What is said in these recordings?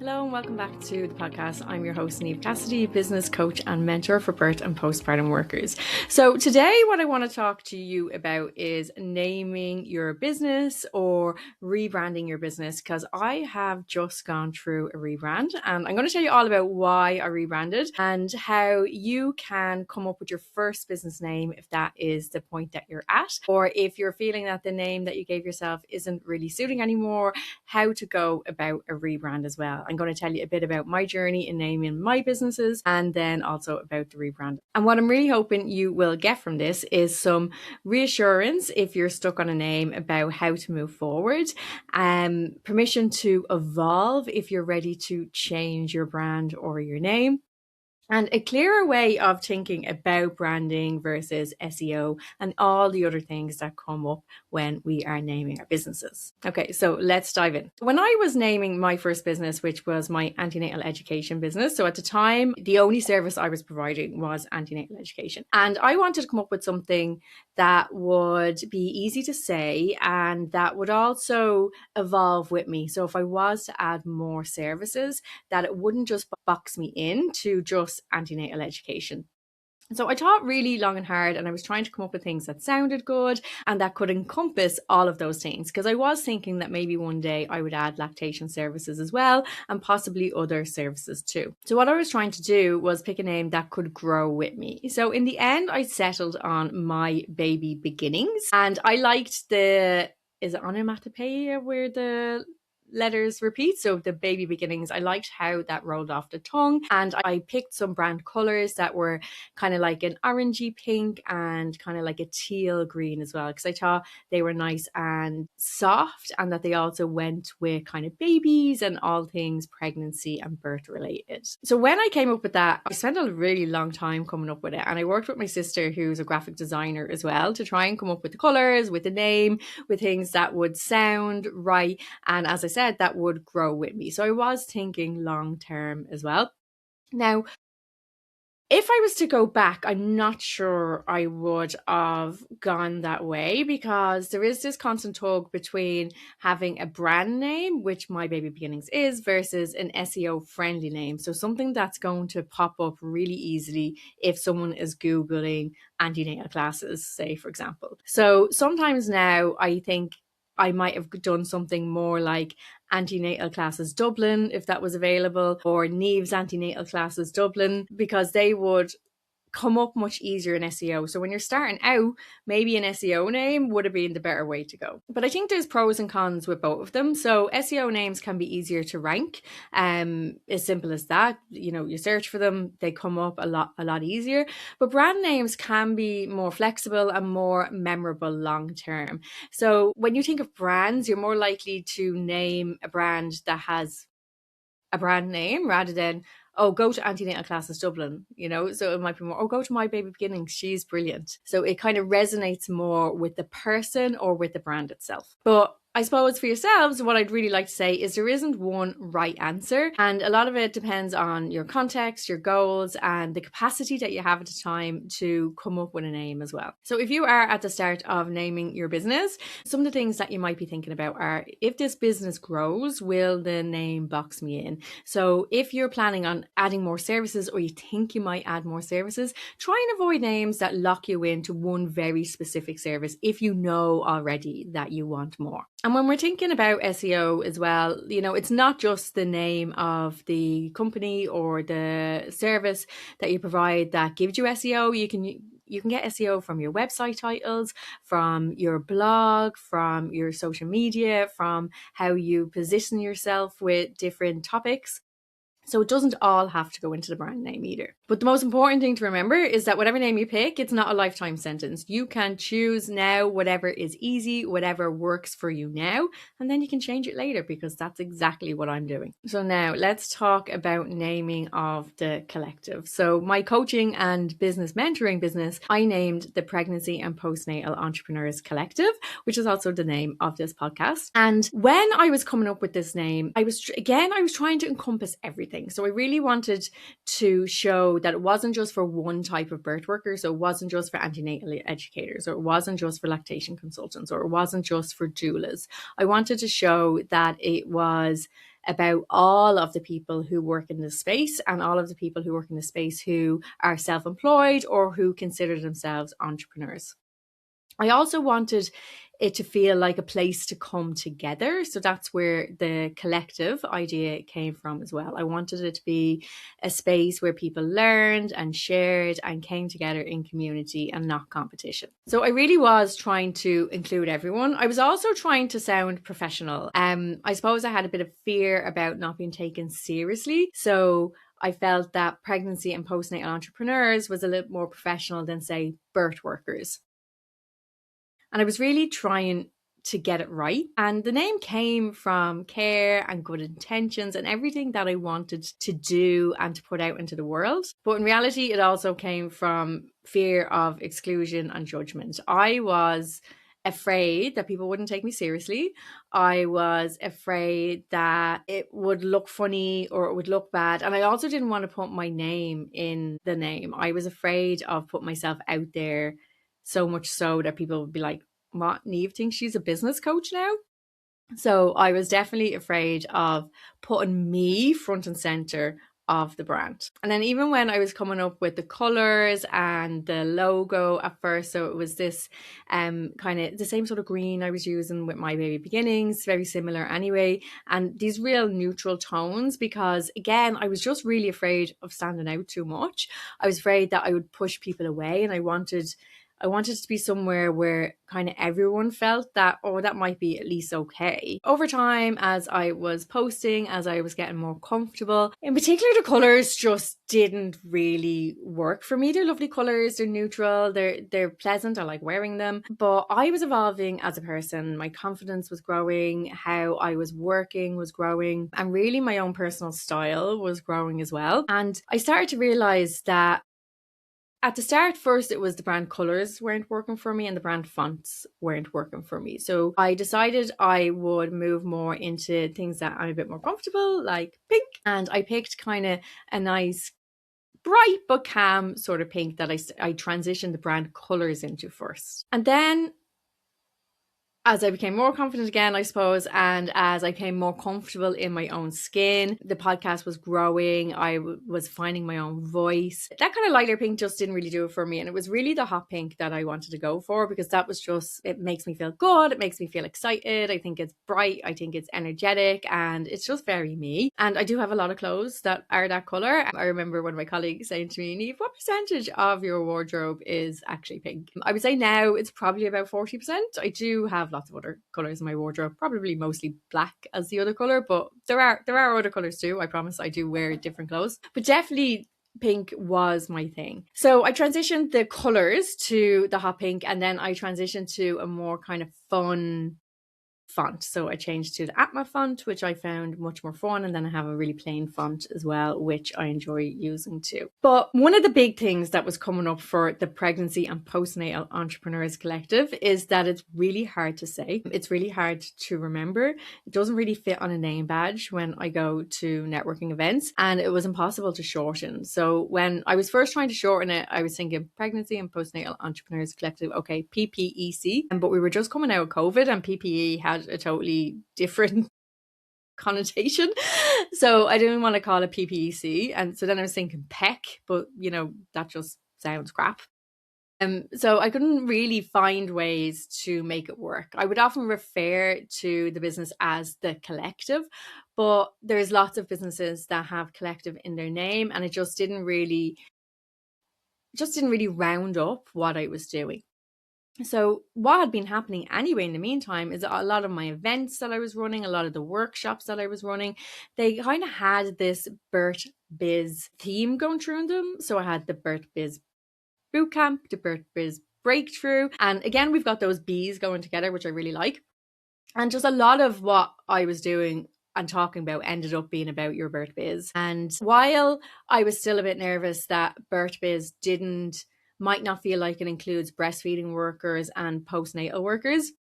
Hello and welcome back to the podcast. I'm your host, Niamh Cassidy, business coach and mentor for birth and postpartum workers. So today what I want to talk to you about is naming your business or rebranding your business, because I have just gone through a rebrand and I'm going to tell you all about why I rebranded and how you can come up with your first business name if that is the point that you're at, or if you're feeling that the name that you gave yourself isn't really suiting anymore, how to go about a rebrand as well. I'm going to tell you a bit about my journey in naming my businesses and then also about the rebrand. And what I'm really hoping you will get from this is some reassurance if you're stuck on a name about how to move forward, permission to evolve if you're ready to change your brand or your name, and a clearer way of thinking about branding versus SEO and all the other things that come up when we are naming our businesses. Okay, so let's dive in. When I was naming my first business, which was my antenatal education business, so at the time, the only service I was providing was antenatal education. And I wanted to come up with something that would be easy to say and that would also evolve with me. So if I was to add more services, that it wouldn't just box me into just antenatal education. So I thought really long and hard, and I was trying to come up with things that sounded good and that could encompass all of those things, because I was thinking that maybe one day I would add lactation services as well and possibly other services too. So what I was trying to do was pick a name that could grow with me. So in the end, I settled on My Baby Beginnings, and I liked is it onomatopoeia where the letters repeat, so the baby beginnings. I liked how that rolled off the tongue, and I picked some brand colors that were kind of like an orangey pink and kind of like a teal green as well, because I thought they were nice and soft and that they also went with kind of babies and all things pregnancy and birth related. So when I came up with that, I spent a really long time coming up with it, and I worked with my sister, who's a graphic designer as well, to try and come up with the colors, with the name, with things that would sound right, and as I said, that would grow with me. So I was thinking long term as well. Now, if I was to go back, I'm not sure I would have gone that way, because there is this constant tug between having a brand name, which My Baby Beginnings is, versus an SEO-friendly name. So something that's going to pop up really easily if someone is Googling antenatal classes, say, for example. So sometimes now I think I might have done something more like Antenatal Classes Dublin, if that was available, or Niamh's Antenatal Classes Dublin, because they would come up much easier in SEO. So when you're starting out, maybe an SEO name would have been the better way to go. But I think there's pros and cons with both of them. So SEO names can be easier to rank, as simple as that. You know, you search for them, they come up a lot easier. But brand names can be more flexible and more memorable long term. So when you think of brands, you're more likely to name a brand that has a brand name rather than, oh, go to Antenatal Classes Dublin, you know? So it might be more, oh, go to My Baby Beginnings, she's brilliant. So it kind of resonates more with the person or with the brand itself. But I suppose for yourselves, what I'd really like to say is there isn't one right answer. And a lot of it depends on your context, your goals, and the capacity that you have at the time to come up with a name as well. So if you are at the start of naming your business, some of the things that you might be thinking about are, if this business grows, will the name box me in? So if you're planning on adding more services, or you think you might add more services, try and avoid names that lock you into one very specific service if you know already that you want more. And when we're thinking about SEO as well, you know, it's not just the name of the company or the service that you provide that gives you SEO. You can get SEO from your website titles, from your blog, from your social media, from how you position yourself with different topics. So it doesn't all have to go into the brand name either. But the most important thing to remember is that whatever name you pick, it's not a lifetime sentence. You can choose now whatever is easy, whatever works for you now, and then you can change it later, because that's exactly what I'm doing. So now let's talk about naming of the collective. So my coaching and business mentoring business, I named the Pregnancy and Postnatal Entrepreneurs Collective, which is also the name of this podcast. And when I was coming up with this name, I was trying to encompass everything. So I really wanted to show that it wasn't just for one type of birth worker. So it wasn't just for antenatal educators, or it wasn't just for lactation consultants, or it wasn't just for doulas. I wanted to show that it was about all of the people who work in this space and all of the people who work in the space who are self-employed or who consider themselves entrepreneurs. I also wanted it to feel like a place to come together. So that's where the collective idea came from as well. I wanted it to be a space where people learned and shared and came together in community and not competition. So I really was trying to include everyone. I was also trying to sound professional. I suppose I had a bit of fear about not being taken seriously. So I felt that pregnancy and postnatal entrepreneurs was a little more professional than, say, birth workers. And I was really trying to get it right. And the name came from care and good intentions and everything that I wanted to do and to put out into the world. But in reality, it also came from fear of exclusion and judgment. I was afraid that people wouldn't take me seriously. I was afraid that it would look funny or it would look bad. And I also didn't want to put my name in the name. I was afraid of putting myself out there so much so that people would be like, what, Neve thinks she's a business coach now? So I was definitely afraid of putting me front and center of the brand. And then even when I was coming up with the colors and the logo at first, so it was this kind of the same sort of green I was using with My Baby Beginnings, very similar anyway, and these real neutral tones, because again, I was just really afraid of standing out too much. I was afraid that I would push people away, and I wanted it to be somewhere where kind of everyone felt that, oh, that might be at least okay. Over time, as I was posting, as I was getting more comfortable, in particular, the colors just didn't really work for me. They're lovely colors, they're neutral, they're pleasant, I like wearing them. But I was evolving as a person, my confidence was growing, how I was working was growing, and really my own personal style was growing as well. And I started to realize that at the start, first, it was the brand colors weren't working for me and the brand fonts weren't working for me. So I decided I would move more into things that I'm a bit more comfortable, like pink. And I picked kind of a nice, bright but calm sort of pink that I transitioned the brand colors into first. And then as I became more confident again, I suppose, and as I became more comfortable in my own skin, the podcast was growing. I was finding my own voice. That kind of lighter pink just didn't really do it for me. And it was really the hot pink that I wanted to go for, because that was just, it makes me feel good. It makes me feel excited. I think it's bright. I think it's energetic, and it's just very me. And I do have a lot of clothes that are that color. I remember one of my colleagues saying to me, Neve, what percentage of your wardrobe is actually pink? I would say now it's probably about 40%. I do have lots of other colors in my wardrobe, probably mostly black as the other color, but there are other colors too. I promise I do wear different clothes, but definitely pink was my thing. So I transitioned the colors to the hot pink, and then I transitioned to a more kind of fun font. So I changed to the Atma font, which I found much more fun. And then I have a really plain font as well, which I enjoy using too. But one of the big things that was coming up for the Pregnancy and Postnatal Entrepreneurs Collective is that it's really hard to say. It's really hard to remember. It doesn't really fit on a name badge when I go to networking events, and it was impossible to shorten. So when I was first trying to shorten it, I was thinking Pregnancy and Postnatal Entrepreneurs Collective, okay, PPEC. But we were just coming out of COVID, and PPE had a totally different connotation, so I didn't want to call it PPEC. And so then I was thinking PEC, but that just sounds crap. So I couldn't really find ways to make it work. I would often refer to the business as the collective, but there's lots of businesses that have collective in their name, and it just didn't really round up what I was doing. So what had been happening anyway in the meantime is a lot of my events that I was running, a lot of the workshops that I was running, they kind of had this Birth Biz theme going through them. So I had the Birth Biz Bootcamp, the Birth Biz Breakthrough. And again, we've got those B's going together, which I really like. And just a lot of what I was doing and talking about ended up being about Your Birth Biz. And while I was still a bit nervous that Birth Biz might not feel like it includes breastfeeding workers and postnatal workers,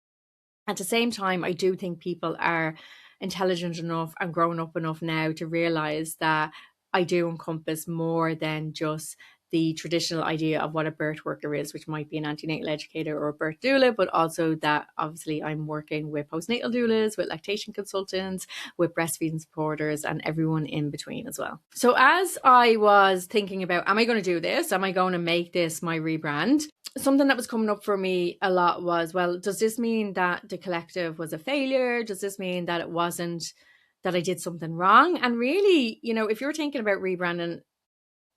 at the same time, I do think people are intelligent enough and grown up enough now to realize that I do encompass more than just the traditional idea of what a birth worker is, which might be an antenatal educator or a birth doula, but also that obviously I'm working with postnatal doulas, with lactation consultants, with breastfeeding supporters, and everyone in between as well. So as I was thinking about, am I going to do this? Am I going to make this my rebrand? Something that was coming up for me a lot was, well, does this mean that the collective was a failure? Does this mean that it wasn't, that I did something wrong? And really, if you're thinking about rebranding,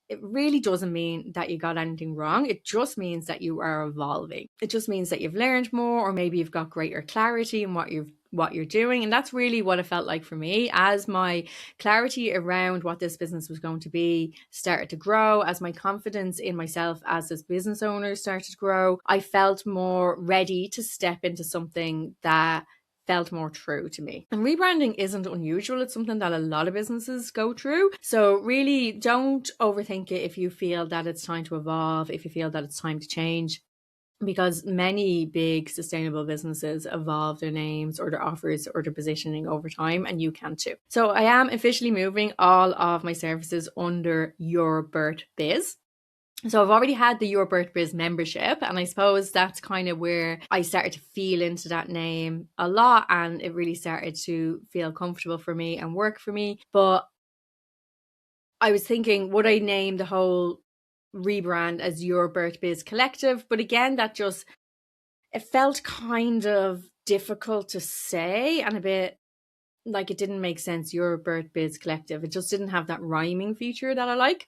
it really doesn't mean that you got anything wrong. It just means that you are evolving. It just means that you've learned more, or maybe you've got greater clarity in what you're doing. And that's really what it felt like for me, as my clarity around what this business was going to be started to grow, as my confidence in myself as this business owner started to grow. I felt more ready to step into something that felt more true to me. And rebranding isn't unusual. It's something that a lot of businesses go through. So really don't overthink it if you feel that it's time to evolve, if you feel that it's time to change, because many big sustainable businesses evolve their names or their offers or their positioning over time, and you can too. So I am officially moving all of my services under Your Birth Biz. So I've already had the Your Birth Biz membership, and I suppose that's kind of where I started to feel into that name a lot, and it really started to feel comfortable for me and work for me. But I was thinking, would I name the whole rebrand as Your Birth Biz Collective? But again, it felt kind of difficult to say and a bit like it didn't make sense. Your Birth Biz Collective. It just didn't have that rhyming feature that I like.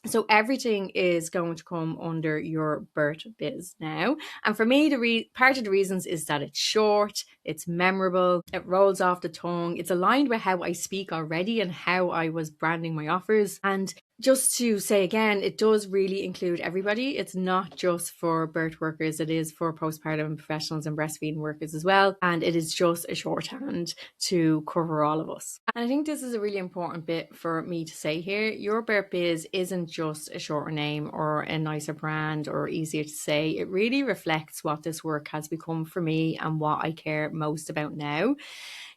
So everything is going to come under Your Birth Biz now. And for me, part of the reasons is that it's short, it's memorable, it rolls off the tongue, it's aligned with how I speak already and how I was branding my offers. And just to say again, it does really include everybody. It's not just for birth workers, it is for postpartum professionals and breastfeeding workers as well. And it is just a shorthand to cover all of us. And I think this is a really important bit for me to say here. Your Birth Biz isn't just a shorter name or a nicer brand or easier to say. It really reflects what this work has become for me and what I care most about now.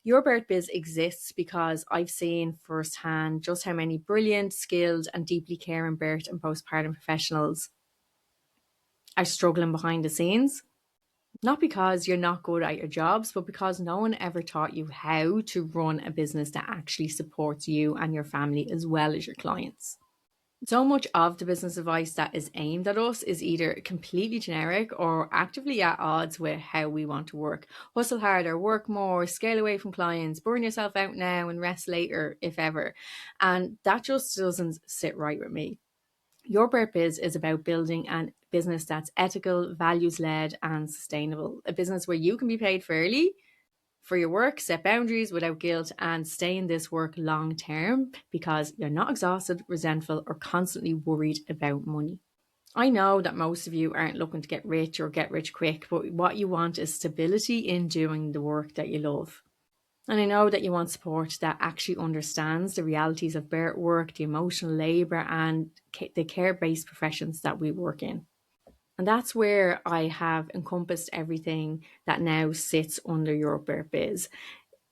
Your Birth Biz exists because I've seen firsthand just how many brilliant, skilled, and deeply caring birth and postpartum professionals are struggling behind the scenes. Not because you're not good at your jobs, but because no one ever taught you how to run a business that actually supports you and your family as well as your clients. So much of the business advice that is aimed at us is either completely generic or actively at odds with how we want to work. Hustle harder, work more, scale away from clients, burn yourself out now and rest later, if ever. And that just doesn't sit right with me. Your Birth Biz is about building a business that's ethical, values-led, and sustainable. A business where you can be paid fairly for your work, set boundaries without guilt, and stay in this work long term because you're not exhausted, resentful, or constantly worried about money. I know that most of you aren't looking to get rich or get rich quick, but what you want is stability in doing the work that you love. And I know that you want support that actually understands the realities of birth work, the emotional labour, and the care-based professions that we work in. And that's where I have encompassed everything that now sits under Your Birth Biz.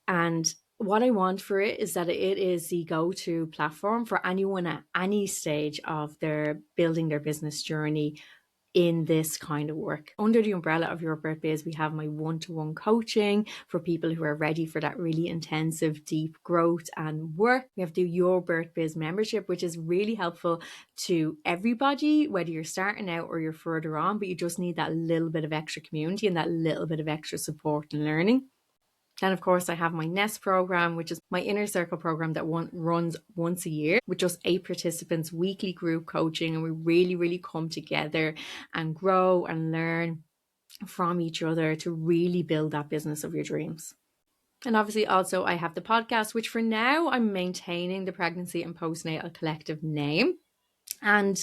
And what I want for it is that it is the go-to platform for anyone at any stage of their building their business journey in this kind of work. Under the umbrella of Your Birth Biz, we have my one-to-one coaching for people who are ready for that really intensive, deep growth and work. We have the Your Birth Biz membership, which is really helpful to everybody, whether you're starting out or you're further on, but you just need that little bit of extra community and that little bit of extra support and learning. And of course, I have my Nest program, which is my inner circle program that runs once a year with just 8 participants, weekly group coaching. And we really, really come together and grow and learn from each other to really build that business of your dreams. And obviously also I have the podcast, which for now I'm maintaining the Pregnancy and Postnatal Collective name. And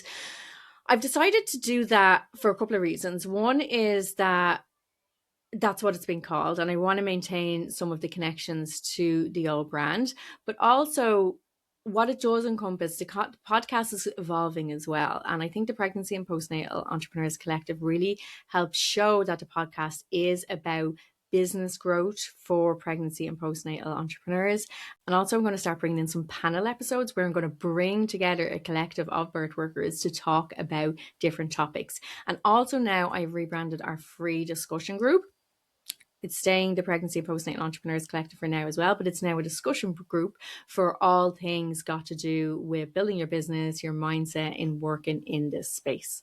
I've decided to do that for a couple of reasons. One is that that's what it's been called, and I want to maintain some of the connections to the old brand, but also what it does encompass. The podcast is evolving as well, and I think the Pregnancy and Postnatal Entrepreneurs Collective really helps show that the podcast is about business growth for pregnancy and postnatal entrepreneurs. And also I'm going to start bringing in some panel episodes where I'm going to bring together a collective of birth workers to talk about different topics. And also now I've rebranded our free discussion group. It's staying the Pregnancy and Postnatal Entrepreneurs Collective for now as well, but it's now a discussion group for all things got to do with building your business, your mindset in working in this space.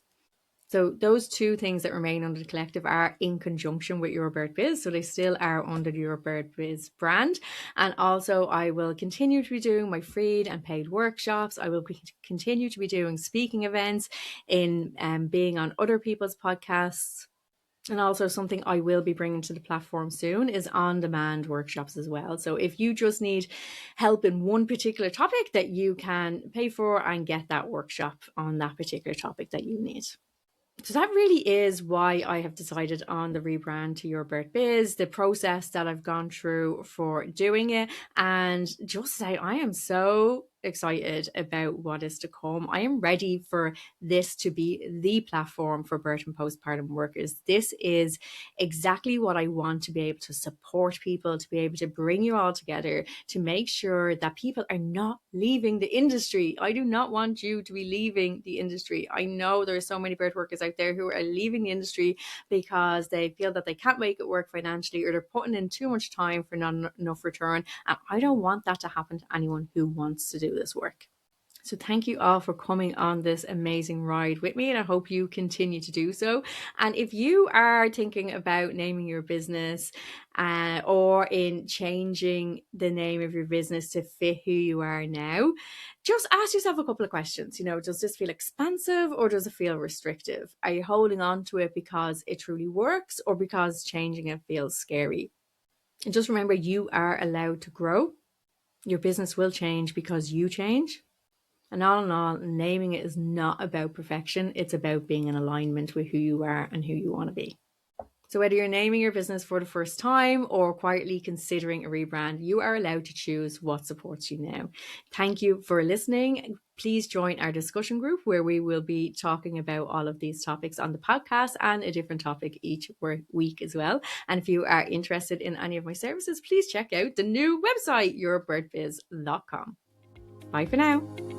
So those two things that remain under the collective are in conjunction with Your Birth Biz. So they still are under the Your Birth Biz brand. And also I will continue to be doing my free and paid workshops. I will continue to be doing speaking events, in being on other people's podcasts. And also something I will be bringing to the platform soon is on-demand workshops as well. So if you just need help in one particular topic, that you can pay for and get that workshop on that particular topic that you need. So that really is why I have decided on the rebrand to Your Birth Biz, the process that I've gone through for doing it, and just say I am so excited about what is to come. I am ready for this to be the platform for birth and postpartum workers. This is exactly what I want to be able to support people, to be able to bring you all together, to make sure that people are not leaving the industry. I do not want you to be leaving the industry. I know there are so many birth workers out there who are leaving the industry because they feel that they can't make it work financially, or they're putting in too much time for not enough return. And I don't want that to happen to anyone who wants to do this work. So thank you all for coming on this amazing ride with me, and I hope you continue to do so. And if you are thinking about naming your business or in changing the name of your business to fit who you are now, just ask yourself a couple of questions. Does this feel expansive or does it feel restrictive? Are you holding on to it because it truly works, or because changing it feels scary? And just remember, you are allowed to grow. Your business will change because you change. And all in all, naming it is not about perfection. It's about being in alignment with who you are and who you want to be. So whether you're naming your business for the first time or quietly considering a rebrand, you are allowed to choose what supports you now. Thank you for listening. Please join our discussion group where we will be talking about all of these topics on the podcast and a different topic each week as well. And if you are interested in any of my services, please check out the new website, yourbirthbiz.com. Bye for now.